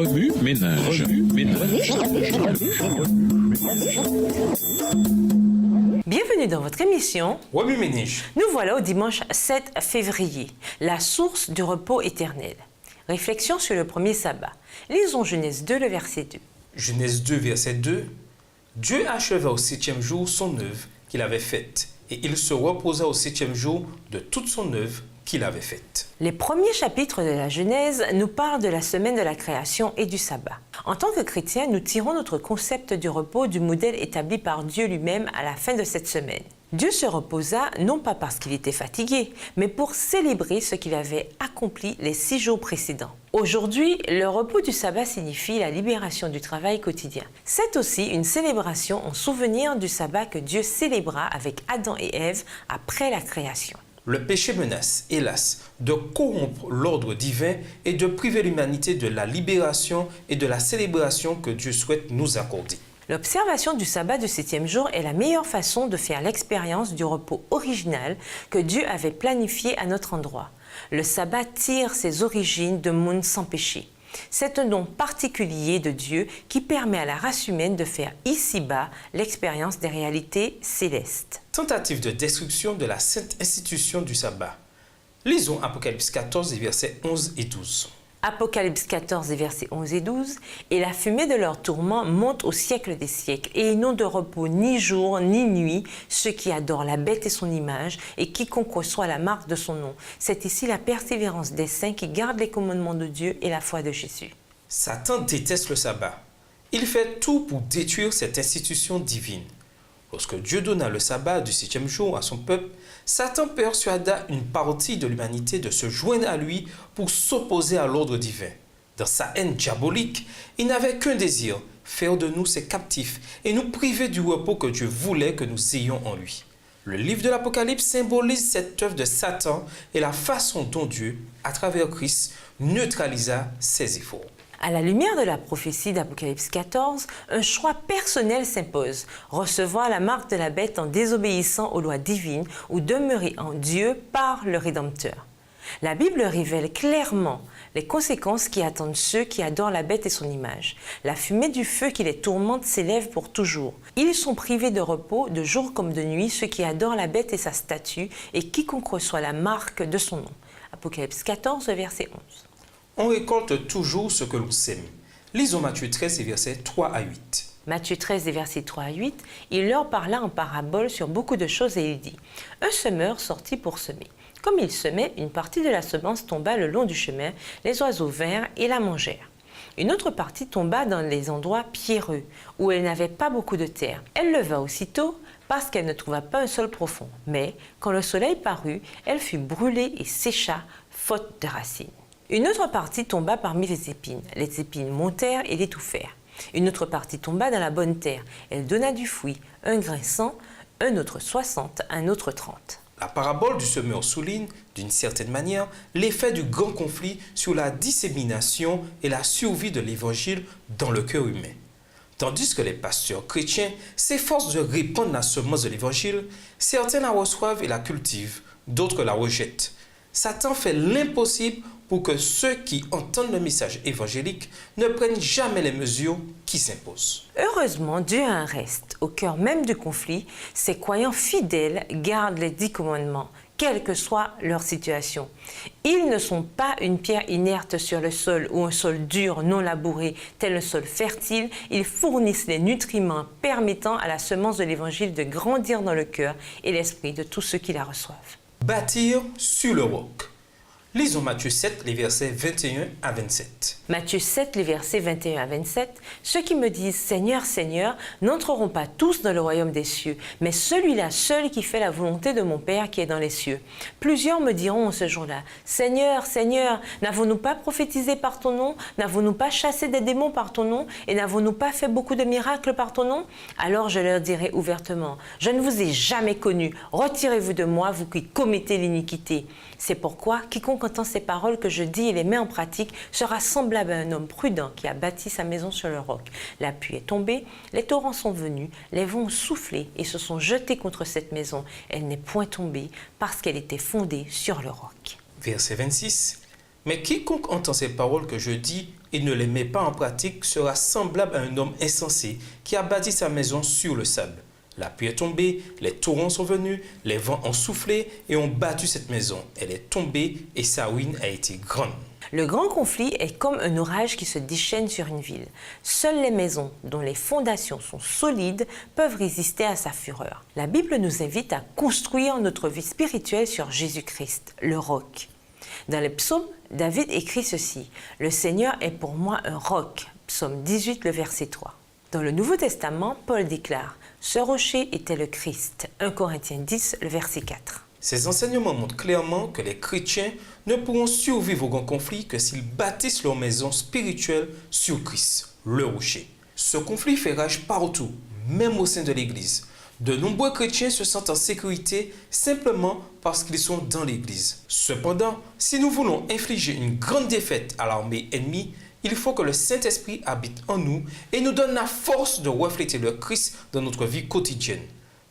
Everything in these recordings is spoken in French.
Remue ménage. Bienvenue dans votre émission Remue ménage. Nous voilà au dimanche 7 février, la source du repos éternel. Réflexion sur le premier sabbat. Lisons Genèse 2, le verset 2. Genèse 2, verset 2. Dieu acheva au 7e jour son œuvre qu'il avait faite, et il se reposa au 7e jour de toute son œuvre qu'il avait faite. Les premiers chapitres de la Genèse nous parlent de la semaine de la création et du sabbat. En tant que chrétiens, nous tirons notre concept du repos du modèle établi par Dieu lui-même à la fin de cette semaine. Dieu se reposa non pas parce qu'il était fatigué, mais pour célébrer ce qu'il avait accompli les 6 jours précédents. Aujourd'hui, le repos du sabbat signifie la libération du travail quotidien. C'est aussi une célébration en souvenir du sabbat que Dieu célébra avec Adam et Ève après la création. Le péché menace, hélas, de corrompre l'ordre divin et de priver l'humanité de la libération et de la célébration que Dieu souhaite nous accorder. L'observation du sabbat du 7e jour est la meilleure façon de faire l'expérience du repos original que Dieu avait planifié à notre endroit. Le sabbat tire ses origines de monde sans péché. C'est un don particulier de Dieu qui permet à la race humaine de faire ici-bas l'expérience des réalités célestes. Tentative de destruction de la sainte institution du sabbat. Lisons Apocalypse 14, versets 11 et 12. Apocalypse 14, versets 11 et 12. « Et la fumée de leur tourment monte au siècle des siècles, et ils n'ont de repos ni jour ni nuit, ceux qui adorent la bête et son image, et quiconque reçoit la marque de son nom. C'est ici la persévérance des saints qui gardent les commandements de Dieu et la foi de Jésus. » Satan déteste le sabbat. Il fait tout pour détruire cette institution divine. Lorsque Dieu donna le sabbat du 7e jour à son peuple, Satan persuada une partie de l'humanité de se joindre à lui pour s'opposer à l'ordre divin. Dans sa haine diabolique, il n'avait qu'un désir, faire de nous ses captifs et nous priver du repos que Dieu voulait que nous ayons en lui. Le livre de l'Apocalypse symbolise cette œuvre de Satan et la façon dont Dieu, à travers Christ, neutralisa ses efforts. À la lumière de la prophétie d'Apocalypse 14, un choix personnel s'impose, recevoir la marque de la bête en désobéissant aux lois divines ou demeurer en Dieu par le Rédempteur. La Bible révèle clairement les conséquences qui attendent ceux qui adorent la bête et son image. La fumée du feu qui les tourmente s'élève pour toujours. Ils sont privés de repos de jour comme de nuit, ceux qui adorent la bête et sa statue, et quiconque reçoit la marque de son nom. Apocalypse 14, verset 11. On récolte toujours ce que l'on sème. Lisons Matthieu 13, versets 3 à 8. Matthieu 13, versets 3 à 8, il leur parla en parabole sur beaucoup de choses et il dit « Un semeur sortit pour semer. Comme il semait, une partie de la semence tomba le long du chemin, les oiseaux vinrent et la mangèrent. Une autre partie tomba dans les endroits pierreux, où elle n'avait pas beaucoup de terre. Elle leva aussitôt, parce qu'elle ne trouva pas un sol profond. Mais, quand le soleil parut, elle fut brûlée et sécha, faute de racines. Une autre partie tomba parmi les épines. Les épines montèrent et l'étouffèrent. Une autre partie tomba dans la bonne terre. Elle donna du fruit, un grain 100, un autre 60, un autre 30. La parabole du semeur souligne, d'une certaine manière, l'effet du grand conflit sur la dissémination et la survie de l'évangile dans le cœur humain. Tandis que les pasteurs chrétiens s'efforcent de répandre la semence de l'évangile, certains la reçoivent et la cultivent, d'autres la rejettent. Satan fait l'impossible pour que ceux qui entendent le message évangélique ne prennent jamais les mesures qui s'imposent. Heureusement, Dieu a un reste. Au cœur même du conflit, ses croyants fidèles gardent les 10 commandements, quelle que soit leur situation. Ils ne sont pas une pierre inerte sur le sol ou un sol dur, non labouré, tel un sol fertile. Ils fournissent les nutriments permettant à la semence de l'évangile de grandir dans le cœur et l'esprit de tous ceux qui la reçoivent. Bâtir sur le roc. Lisons Matthieu 7, les versets 21 à 27. Matthieu 7, les versets 21 à 27. « Ceux qui me disent « Seigneur, Seigneur » n'entreront pas tous dans le royaume des cieux, mais celui-là seul qui fait la volonté de mon Père qui est dans les cieux. Plusieurs me diront en ce jour-là « Seigneur, Seigneur, n'avons-nous pas prophétisé par ton nom? N'avons-nous pas chassé des démons par ton nom? Et n'avons-nous pas fait beaucoup de miracles par ton nom? » Alors je leur dirai ouvertement « Je ne vous ai jamais connus. Retirez-vous de moi, vous qui commettez l'iniquité. » C'est pourquoi quiconque entend ces paroles que je dis et les met en pratique sera semblable à un homme prudent qui a bâti sa maison sur le roc. La pluie est tombée, les torrents sont venus, les vents ont soufflé et se sont jetés contre cette maison. Elle n'est point tombée parce qu'elle était fondée sur le roc. Verset 26. Mais quiconque entend ces paroles que je dis et ne les met pas en pratique sera semblable à un homme insensé qui a bâti sa maison sur le sable. La pluie est tombée, les torrents sont venus, les vents ont soufflé et ont battu cette maison. Elle est tombée et sa ruine a été grande. Le grand conflit est comme un orage qui se déchaîne sur une ville. Seules les maisons dont les fondations sont solides peuvent résister à sa fureur. La Bible nous invite à construire notre vie spirituelle sur Jésus-Christ, le roc. Dans les psaumes, David écrit ceci: « Le Seigneur est pour moi un roc » Psaume 18, le verset 3. Dans le Nouveau Testament, Paul déclare « Ce rocher était le Christ » 1 Corinthiens 10, le verset 4. Ces enseignements montrent clairement que les chrétiens ne pourront survivre au grand conflit que s'ils bâtissent leur maison spirituelle sur Christ, le rocher. Ce conflit fait rage partout, même au sein de l'Église. De nombreux chrétiens se sentent en sécurité simplement parce qu'ils sont dans l'Église. Cependant, si nous voulons infliger une grande défaite à l'armée ennemie, il faut que le Saint-Esprit habite en nous et nous donne la force de refléter le Christ dans notre vie quotidienne.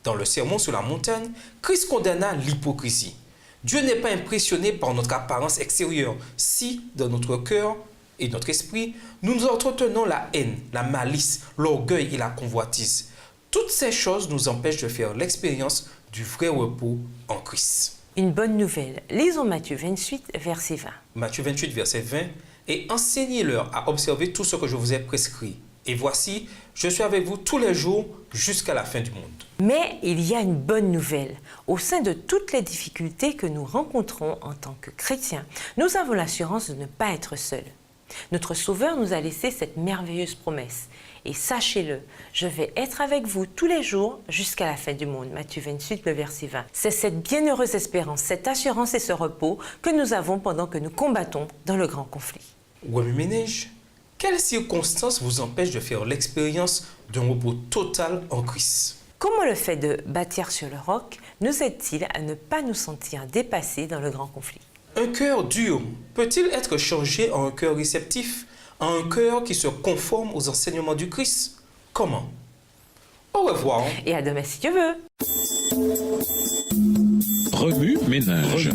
Dans le Sermon sur la montagne, Christ condamna l'hypocrisie. Dieu n'est pas impressionné par notre apparence extérieure si, dans notre cœur et notre esprit, nous entretenons la haine, la malice, l'orgueil et la convoitise. Toutes ces choses nous empêchent de faire l'expérience du vrai repos en Christ. Une bonne nouvelle. Lisons Matthieu 28, verset 20. Matthieu 28, verset 20. « Et enseignez-leur à observer tout ce que je vous ai prescrit. Et voici, je suis avec vous tous les jours jusqu'à la fin du monde. » Mais il y a une bonne nouvelle. Au sein de toutes les difficultés que nous rencontrons en tant que chrétiens, nous avons l'assurance de ne pas être seuls. Notre Sauveur nous a laissé cette merveilleuse promesse. Et sachez-le, je vais être avec vous tous les jours jusqu'à la fin du monde. Matthieu 28, le verset 20. C'est cette bienheureuse espérance, cette assurance et ce repos que nous avons pendant que nous combattons dans le grand conflit. Ouami Ménage, quelles circonstances vous empêchent de faire l'expérience d'un repos total en Christ? Comment le fait de bâtir sur le roc nous aide-t-il à ne pas nous sentir dépassés dans le grand conflit? Un cœur dur peut-il être changé en un cœur réceptif, en un cœur qui se conforme aux enseignements du Christ? Comment? Au revoir. Et à demain si Dieu veut. Remue ménage.